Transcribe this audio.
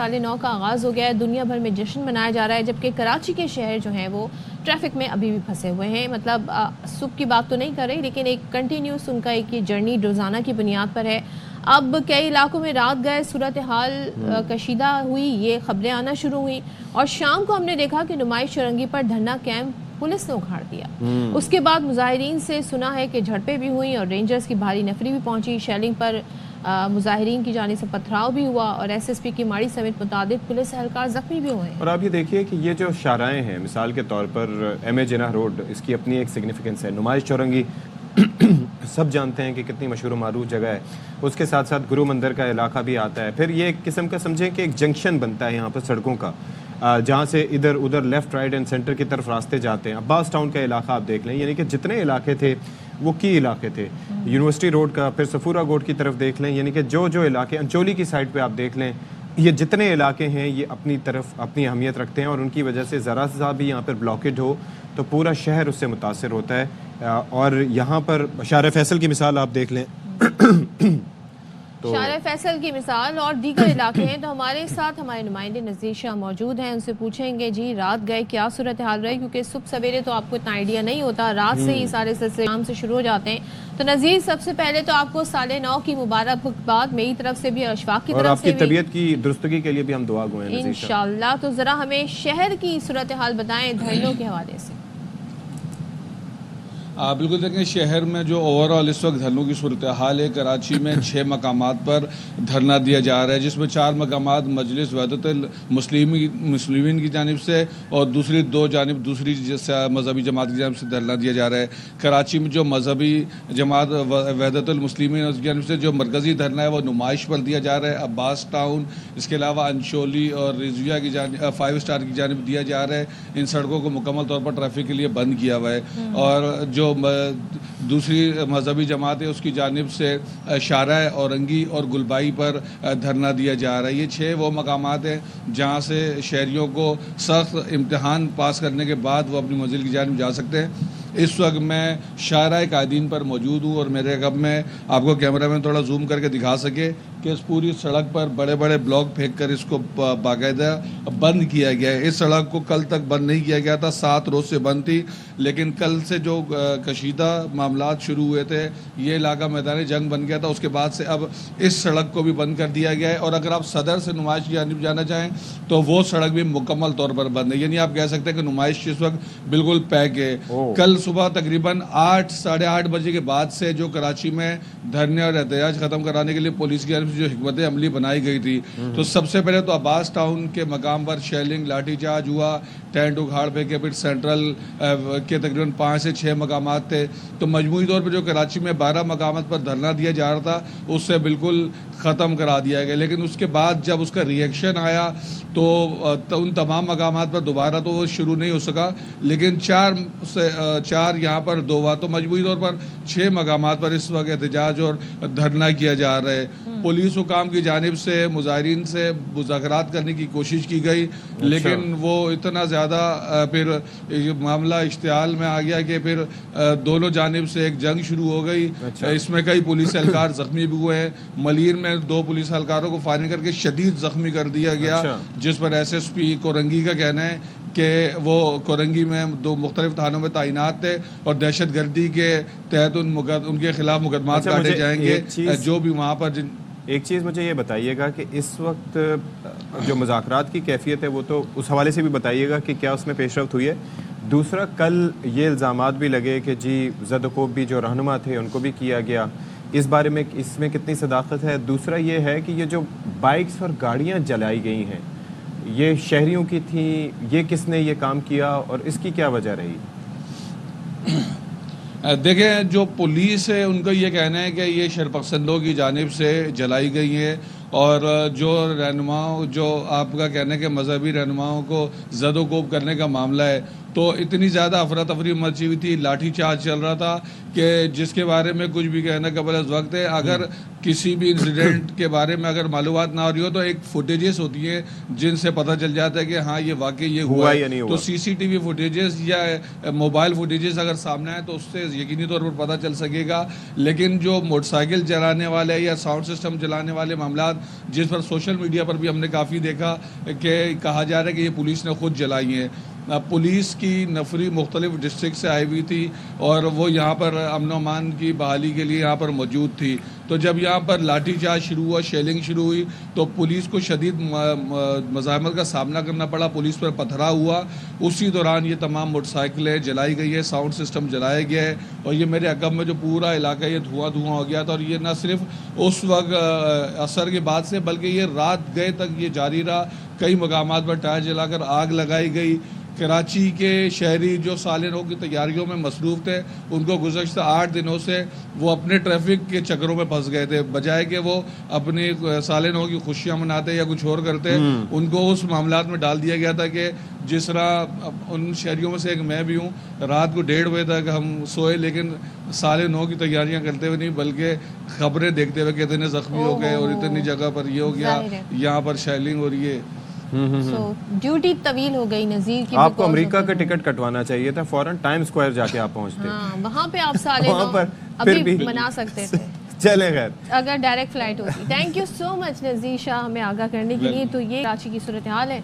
साल नौ का आगाज़ हो गया है, दुनिया भर में जश्न मनाया जा रहा है, जबकि कराची के शहर जो हैं वो ट्रैफिक में अभी भी फंसे हुए हैं। मतलब सुबह की बात तो नहीं कर रही, लेकिन एक कंटिन्यूस उनका एक ये जर्नी रोज़ाना की बुनियाद पर है। अब कई इलाकों में रात गए सूरत हाल कशीदा हुई, ये खबरें आना शुरू हुई और शाम को हमने देखा कि नुमाइश चौरंगी पर धरना कैंप पुलिस ने उखाड़ दिया। उसके बाद मुजाहिरीन से सुना है कि झड़पें भी हुई और रेंजर्स की भारी नफरी भी पहुंची। शेलिंग पर मुजाहिरीन की जानिब से पथराव भी हुआ और SSP की माड़ी समेत मुतादिद पुलिस एहलकार जख्मी भी हुए हैं। और आप ये देखिए कि ये जो शाराएं हैं, मिसाल के तौर पर MA जिन्ना रोड, इसकी अपनी एक सिग्निफिकेंस है। नुमाइश चौरंगी सब जानते हैं कि कितनी मशहूर मारूफ जगह है, उसके साथ साथ गुरु मंदिर का इलाका भी आता है। फिर ये एक किस्म का समझें कि एक जंक्शन बनता है यहाँ पर सड़कों का, जहाँ से इधर उधर लेफ़्ट राइट एंड सेंटर की तरफ रास्ते जाते हैं। अब्बास टाउन का इलाका आप देख लें, यानी कि जितने इलाके थे वो की इलाके थे। यूनिवर्सिटी रोड का, फिर सफूरा रोड की तरफ देख लें, यानी कि जो जो इलाके, अंचोली की साइड पे आप देख लें, ये जितने इलाके हैं ये अपनी तरफ अपनी अहमियत रखते हैं और उनकी वजह से ज़रा सा भी यहाँ पर ब्लॉकेज हो तो पूरा शहर उससे मुतासर होता है। और यहाँ पर शार फैसल की मिसाल आप देख लें तो शार फैसल की मिसाल और दीगर इलाके हैं। तो हमारे साथ हमारे नुमाइंदे नज़ीर शाह मौजूद हैं, उनसे पूछेंगे जी रात गए क्या सूरत हाल रही, क्योंकि सुबह सवेरे तो आपको इतना आइडिया नहीं होता, रात से ही सारे सिलसिले काम से शुरू हो जाते हैं। तो नज़ीर, सबसे पहले तो आपको साले 9 की मुबारकबाद मेरी तरफ से भी, अशफाक की तरफ से भी, तबीयत की दुरुस्तगी के लिए भी हम दुआ गो हैं इंशाल्लाह। तो ज़रा हमें शहर की सूरत हाल बताएं धरनों के हवाले से। बिल्कुल देखें, शहर में जो ओवरऑल इस वक्त धरनों की सूरत हाल है, कराची में 6 मकामात पर धरना दिया जा रहा है, जिसमें 4 मकामात मजलिस वहदतुल मुस्लिमीन की जानिब से और दूसरी 2 जानिब दूसरी मजहबी जमात की जानिब से धरना दिया जा रहा है। कराची में जो मजहबी जमात वहदतुल मुस्लिमीन की जानिब से जो मरकज़ी धरना है वो नुमाइश पर दिया जा रहा है। अब्बास टाउन, इसके अलावा अंशोली और रिजविया की जानिब 5 स्टार की जानिब दिया जा रहा है। इन सड़कों को मुकम्मल तौर पर ट्रैफिक के लिए बंद किया हुआ है। और जो दूसरी मजहबी जमात है उसकी जानिब से शारा औरंगी और गुलबाई पर धरना दिया जा रहा है। ये 6 वो मकामात हैं जहाँ से शहरियों को सख्त इम्तहान पास करने के बाद वो अपनी मंजिल की जानिब जा सकते हैं। इस वक्त मैं शाहराह कायदीन पर मौजूद हूँ और मेरे कब में आपको कैमरा में थोड़ा जूम करके दिखा सके कि इस पूरी सड़क पर बड़े बड़े ब्लॉक फेंक कर इसको बाकायदा बंद किया गया है। इस सड़क को कल तक बंद नहीं किया गया था, 7 रोज़ से बंद थी, लेकिन कल से जो कशीदा मामलात शुरू हुए थे, ये इलाका मैदान जंग बन गया था, उसके बाद से अब इस सड़क को भी बंद कर दिया गया है। और अगर आप सदर से नुमाइश की जानिब जाना चाहें तो वो सड़क भी मुकम्मल तौर पर बंद है, यानी आप कह सकते हैं कि नुमाइश इस वक्त बिल्कुल पैक है। कल सुबह तकरीबन 8 साढ़े 8 बजे के बाद से जो कराची में धरने और एहतजाज ख़त्म कराने के लिए पुलिस की जो हिकमत अमली बनाई गई थी, तो सबसे पहले तो अब्बास टाउन के मकाम पर शेलिंग लाठीचार्ज हुआ, टेंट उखाड़ फेंके, फिर सेंट्रल के तकरीबन 5 से 6 मकामात थे। तो मजमूई तौर पर जो कराची में 12 मकामात पर धरना दिया जा रहा था उससे बिल्कुल ख़त्म करा दिया गया। लेकिन उसके बाद जब उसका रिएक्शन आया तो उन तमाम मकामात पर दोबारा तो वो शुरू नहीं हो सका, लेकिन 4 यहाँ पर 2 हुआ, तो मजमूई तौर पर 6 मकामात पर इस वक्त एहतजाज और धरना किया जा रहा है। पुलिस हुकाम की जानिब से मुजाहिरीन से मुज़ाकरात करने की कोशिश की गई, लेकिन वो इतना ज़्यादा फिर मामला इश्तियाल में आ गया कि फिर दोनों जानिब से एक जंग शुरू हो गई। इसमें कई पुलिस एहलकार ज़ख्मी भी हुए हैं। मलीर में 2 पुलिस एहलकारों को फायरिंग करके शदीद ज़ख्मी कर दिया गया, जिस पर SSP कोरंगी का कहना है कि वो कोरंगी में 2 मुख्तलिफ थानों में तैनात थे और दहशत गर्दी के तहत उनके खिलाफ मुकदमात काटे जाएंगे। जो भी वहाँ पर एक चीज़ मुझे ये बताइएगा कि इस वक्त जो मुज़ाकरात की कैफियत है वो तो उस हवाले से भी बताइएगा कि क्या उसमें पेशरफ्त हुई है। दूसरा, कल ये इल्ज़ामात भी लगे कि जी ज़दकोब भी जो रहनुमा थे उनको भी किया गया, इस बारे में इसमें कितनी सदाकत है। दूसरा ये है कि ये जो बाइक्स और गाड़ियाँ जलाई गई हैं ये शहरियों की थी, ये किसने ये काम किया और इसकी क्या वजह रही? देखें, जो पुलिस है उनका ये कहना है कि ये शरपसंदों की जानिब से जलाई गई है और जो रहनुमाओं, जो आपका कहना है कि मजहबी रहनुमाओं को ज़दोकोब करने का मामला है, तो इतनी ज़्यादा अफरा तफरी मची हुई थी, लाठी चार्ज चल रहा था कि जिसके बारे में कुछ भी कहना कबल अज़ वक्त है। अगर किसी भी इंसिडेंट के बारे में अगर मालूमात ना हो रही हो तो एक फुटेजेस होती हैं जिनसे पता चल जाता है कि हाँ ये वाकई ये हुआ या नहीं है। हुआ। तो सीसीटीवी फुटेजेस या मोबाइल फुटेजेस अगर सामने आए तो उससे यकीनी तौर पर पता चल सकेगा। लेकिन जो मोटरसाइकिल चलाने वाले या साउंड सिस्टम चलाने वाले मामला जिस पर सोशल मीडिया पर भी हमने काफ़ी देखा कि कहा जा रहा है कि ये पुलिस ने खुद जलाई हैं। पुलिस की नफरी मुख्तलिफ डिस्ट्रिक्ट से आई हुई थी और वो यहाँ पर अमन अमान की बहाली के लिए यहाँ पर मौजूद थी। तो जब यहाँ पर लाठीचार्ज शुरू हुआ, शेलिंग शुरू हुई तो पुलिस को शदीद मज़ाहमत का सामना करना पड़ा, पुलिस पर पथराव हुआ। उसी दौरान ये तमाम मोटरसाइकिलें जलाई गई है, साउंड सिस्टम जलाया गया है और ये मेरे अकब में जो पूरा इलाका ये धुआं धुआं हो गया था। और ये न सिर्फ उस वक्त असर के बाद से बल्कि ये रात गए तक ये जारी रहा। कई मकामात पर टायर जलाकर आग लगाई गई। कराची के शहरी जो साल नौ की तैयारियों में मसरूफ़ थे उनको गुज़श्ता 8 दिनों से वो अपने ट्रैफिक के चक्करों में फंस गए थे। बजाय कि वो अपनी साल नौ की खुशियाँ मनाते या कुछ और करते, उनको उस मामलात में डाल दिया गया था कि जिस तरह उन शहरियों में से एक मैं भी हूँ, रात को 1:30 बजे तक हम सोए लेकिन साल नौ की तैयारियाँ करते हुए नहीं बल्कि खबरें देखते हुए कि इतने ज़ख्मी हो गए और इतनी जगह पर ये हो गया, यहाँ पर शेलिंग हो रही है। सो ड्यूटी तवील हो गई नज़ीर की। आपको अमेरिका का टिकट कटवाना चाहिए था, फौरन टाइम स्क्वायर जाके आप पहुंचते। हाँ, वहाँ पे आप साले वहाँ पर अभी फिर भी मना सकते थे चले खैर अगर डायरेक्ट फ्लाइट होती। थैंक यू सो मच नज़ीर शाह हमें आगाह करने के लिए। तो ये कराची की सूरत हाल है।